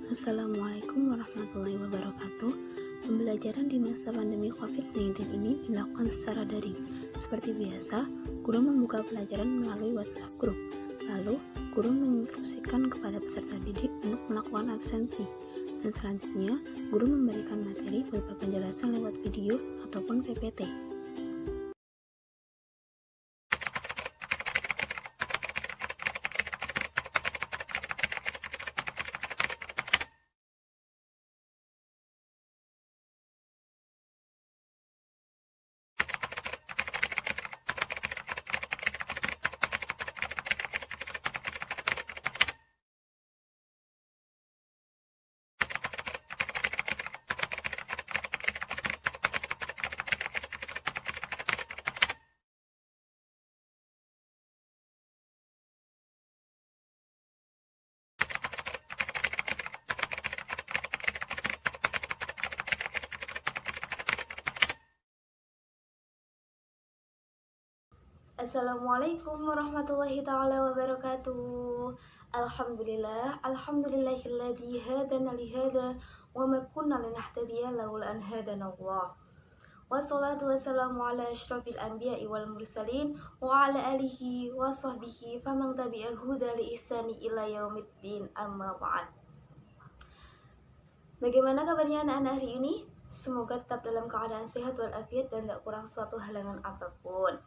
Assalamualaikum warahmatullahi wabarakatuh. Pembelajaran di masa pandemi COVID-19 ini dilakukan secara daring. Seperti biasa, guru membuka pelajaran melalui WhatsApp group. Lalu, guru menginstruksikan kepada peserta didik untuk melakukan absensi. Dan selanjutnya, guru memberikan materi berupa penjelasan lewat video ataupun PPT. Assalamualaikum warahmatullahi ta'ala wabarakatuh. Alhamdulillahilladzi hadana lihada wa ma kunna linahtadiya laula an hadana Allah. Wassalatu wassalamu ala asyrafil anbiya'i wal mursalin wa ala alihi wa sahbihi faman tabi'a huda li ihsani ila yaumiddin, amma ba'd. Bagaimana kabarnya anak-anak hari ini? Semoga tetap dalam keadaan sehat walafiat dan tidak kurang suatu halangan apapun.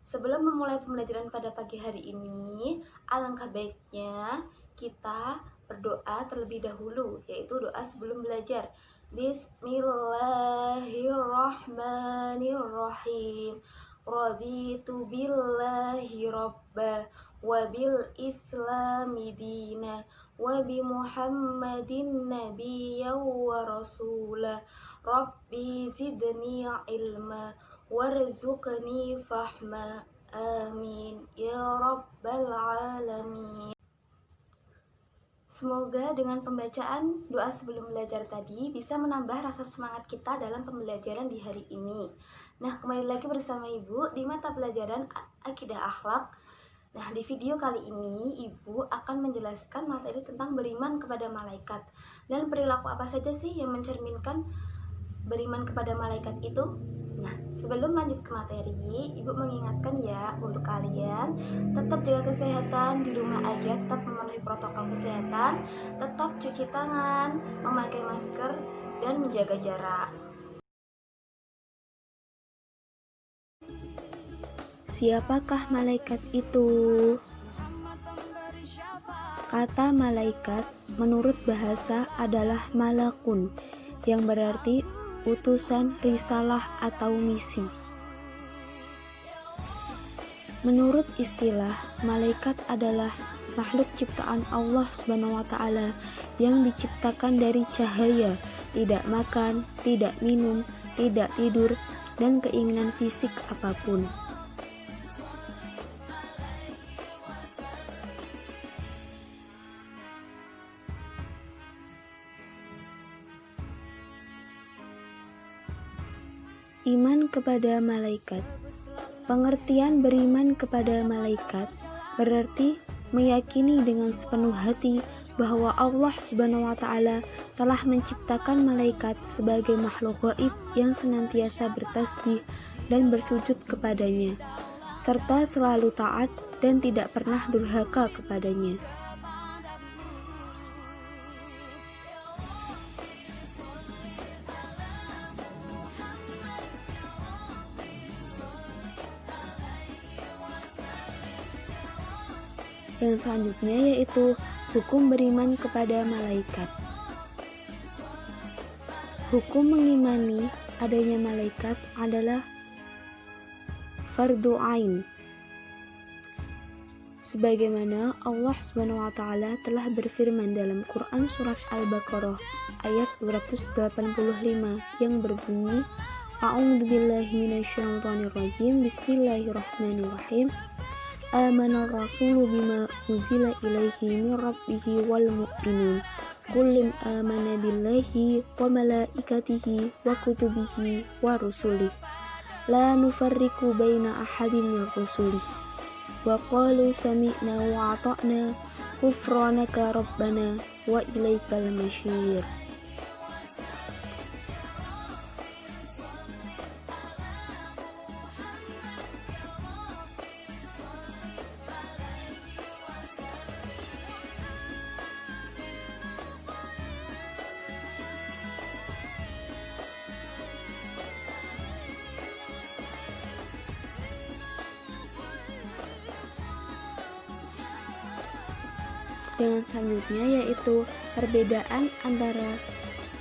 Sebelum memulai pembelajaran pada pagi hari ini, alangkah baiknya kita berdoa terlebih dahulu, yaitu doa sebelum belajar. Bismillahirrahmanirrahim. Raditu billahi rabba wa bil islami dina wa bi muhammadin nabiyya wa rasula. Rabbi zidni ilma warzuqni fahma, amin ya rabbal alamin. Semoga dengan pembacaan doa sebelum belajar tadi bisa menambah rasa semangat kita dalam pembelajaran di hari ini. Nah, kembali lagi bersama Ibu di mata pelajaran Akidah Akhlak. Nah, di video kali ini Ibu akan menjelaskan materi tentang beriman kepada malaikat dan perilaku apa saja sih yang mencerminkan beriman kepada malaikat itu. Nah, sebelum lanjut ke materi, Ibu mengingatkan ya untuk kalian tetap jaga kesehatan di rumah aja, tetap memenuhi protokol kesehatan, tetap cuci tangan, memakai masker, dan menjaga jarak. Siapakah malaikat itu? Kata malaikat menurut bahasa adalah malakun, yang berarti utusan, risalah, atau misi. Menurut istilah, malaikat adalah makhluk ciptaan Allah SWT yang diciptakan dari cahaya, tidak makan, tidak minum, tidak tidur, dan keinginan fisik apapun. Iman kepada malaikat. Pengertian beriman kepada malaikat berarti meyakini dengan sepenuh hati bahwa Allah SWT telah menciptakan malaikat sebagai makhluk gaib yang senantiasa bertasbih dan bersujud kepadanya, serta selalu taat dan tidak pernah durhaka kepadanya. Yang selanjutnya yaitu hukum beriman kepada malaikat. Hukum mengimani adanya malaikat adalah fardu ain. Sebagaimana Allah SWT telah berfirman dalam Quran surat Al-Baqarah ayat 285 yang berbunyi, A'udzubillahi minasyaitonirrajim, Bismillahirrahmanirrahim. Amana rasulu bima uzila ilaihi min rabbihi wal mu'minun kullun amana billahi wa malaikatihi wa kutubihi wa rusulih la nufarriqu baina ahadin min rusulih wa qalu sami'na wa ata'na Ghufranaka Rabbana wa ilaikal masyir. Dengan selanjutnya yaitu perbedaan antara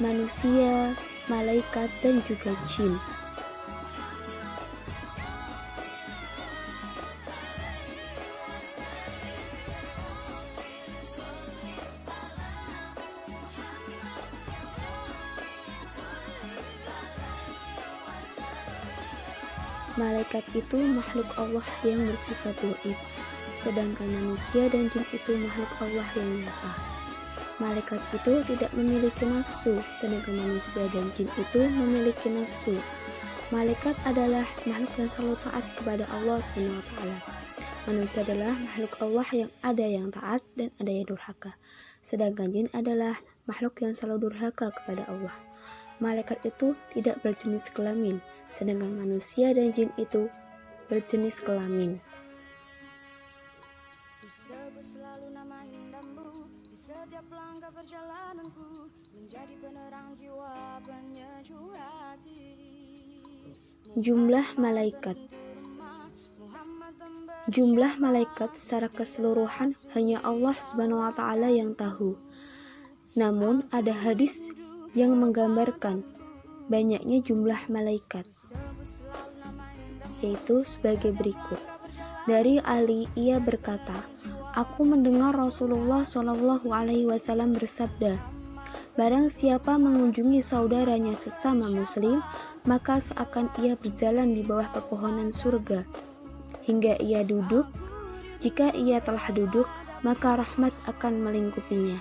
manusia, malaikat, dan juga jin. Malaikat itu makhluk Allah yang bersifat gaib, sedangkan manusia dan jin itu makhluk Allah yang nyata. Malaikat itu tidak memiliki nafsu, sedangkan manusia dan jin itu memiliki nafsu. Malaikat adalah makhluk yang selalu taat kepada Allah SWT. Manusia adalah makhluk Allah yang ada yang taat dan ada yang durhaka, sedangkan jin adalah makhluk yang selalu durhaka kepada Allah. Malaikat itu tidak berjenis kelamin, sedangkan manusia dan jin itu berjenis kelamin. Sebut selalu nama indahmu di setiap langkah perjalananku, menjadi penerang jiwa, penyejuk hati. Jumlah malaikat. Jumlah malaikat secara keseluruhan hanya Allah SWT yang tahu. Namun ada hadis yang menggambarkan banyaknya jumlah malaikat, yaitu sebagai berikut. Dari Ali, ia berkata, "Aku mendengar Rasulullah SAW bersabda, barang siapa mengunjungi saudaranya sesama muslim, maka seakan ia berjalan di bawah pepohonan surga, hingga ia duduk. Jika ia telah duduk, maka rahmat akan melingkupinya.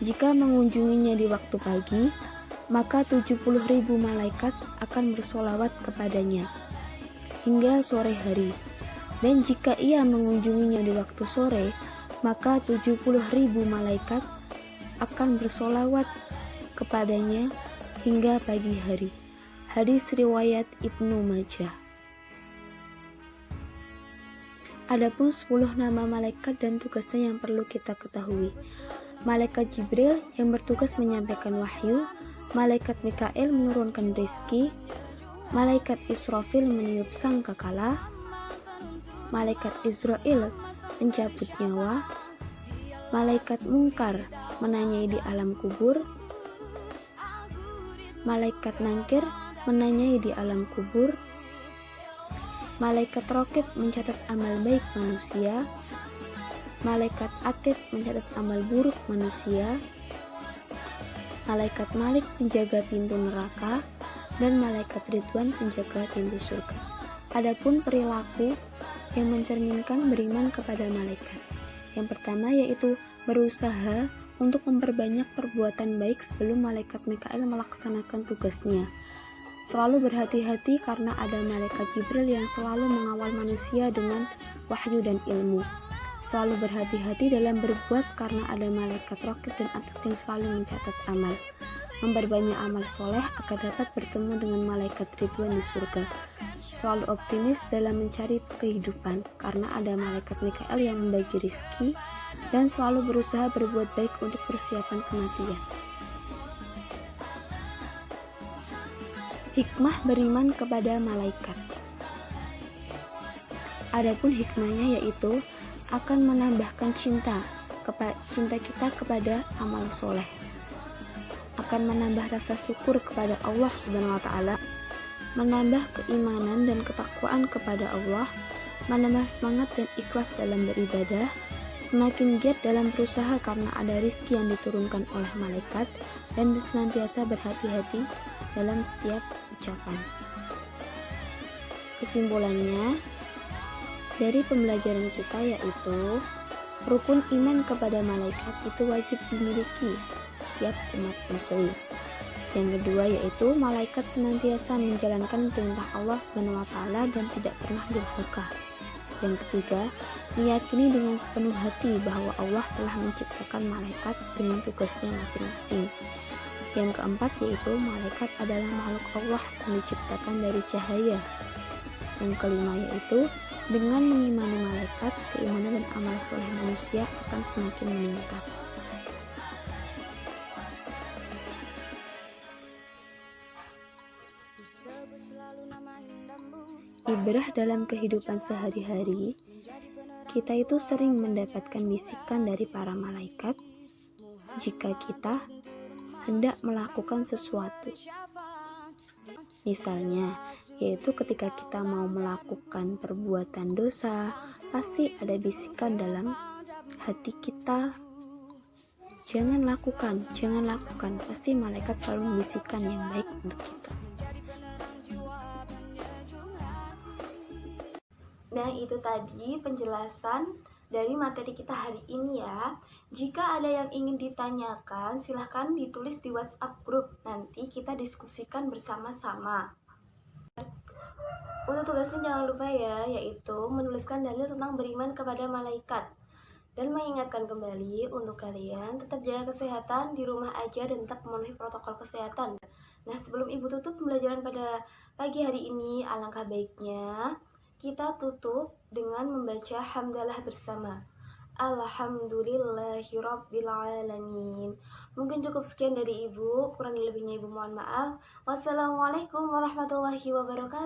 Jika mengunjunginya di waktu pagi, maka 70.000 malaikat akan bersolawat kepadanya, hingga sore hari. Dan jika ia mengunjunginya di waktu sore, maka 70.000 malaikat akan bersolawat kepadanya hingga pagi hari." Hadis riwayat Ibnu Majah. Adapun 10 nama malaikat dan tugasnya yang perlu kita ketahui. Malaikat Jibril yang bertugas menyampaikan wahyu, malaikat Mikail menurunkan rezeki, malaikat Israfil meniup sangkakala, malaikat Israel mencabut nyawa, malaikat Mungkar menanyai di alam kubur, malaikat Nangkir menanyai di alam kubur, malaikat Raqib mencatat amal baik manusia, malaikat Atid mencatat amal buruk manusia, malaikat Malik penjaga pintu neraka, dan malaikat Ridwan penjaga pintu surga. Adapun perilaku yang mencerminkan beriman kepada malaikat. Yang pertama yaitu berusaha untuk memperbanyak perbuatan baik sebelum malaikat Mikail melaksanakan tugasnya. Selalu berhati-hati karena ada malaikat Jibril yang selalu mengawal manusia dengan wahyu dan ilmu. Selalu berhati-hati dalam berbuat karena ada malaikat Raqib dan Atid yang selalu mencatat amal. Memperbanyak amal soleh agar dapat bertemu dengan malaikat Ridwan di surga. Selalu optimis dalam mencari kehidupan karena ada malaikat Mikail yang membagi rezeki, dan selalu berusaha berbuat baik untuk persiapan kematian. Hikmah beriman kepada malaikat. Adapun hikmahnya yaitu akan menambahkan cinta kita kepada amal soleh, akan menambah rasa syukur kepada Allah SWT, menambah keimanan dan ketakwaan kepada Allah, menambah semangat dan ikhlas dalam beribadah, semakin giat dalam berusaha karena ada rizki yang diturunkan oleh malaikat, dan senantiasa berhati-hati dalam setiap ucapan. Kesimpulannya dari pembelajaran kita yaitu rukun iman kepada malaikat itu wajib dimiliki setiap umat muslim. Yang kedua yaitu malaikat senantiasa menjalankan perintah Allah SWT dan tidak pernah durhaka. Yang ketiga, meyakini dengan sepenuh hati bahwa Allah telah menciptakan malaikat dengan tugasnya masing-masing. Yang keempat yaitu malaikat adalah makhluk Allah yang diciptakan dari cahaya. Yang kelima yaitu dengan mengimani malaikat, keimanan dan amal soleh manusia akan semakin meningkat. Ibrah dalam kehidupan sehari-hari, kita itu sering mendapatkan bisikan dari para malaikat jika kita hendak melakukan sesuatu. Misalnya, yaitu ketika kita mau melakukan perbuatan dosa, pasti ada bisikan dalam hati kita, jangan lakukan, pasti malaikat selalu membisikkan yang baik untuk kita. Nah, itu tadi penjelasan dari materi kita hari ini ya. Jika ada yang ingin ditanyakan, silahkan ditulis di WhatsApp grup. Nanti kita diskusikan bersama-sama. Untuk tugasnya jangan lupa ya, yaitu menuliskan dalil tentang beriman kepada malaikat. Dan mengingatkan kembali untuk kalian tetap jaga kesehatan di rumah aja dan tetap memenuhi protokol kesehatan. Nah, sebelum Ibu tutup pembelajaran pada pagi hari ini, alangkah baiknya kita tutup dengan membaca hamdalah bersama. Alhamdulillahirrabbilalamin. Mungkin cukup sekian dari Ibu, kurang lebihnya Ibu mohon maaf. Wassalamualaikum warahmatullahi wabarakatuh.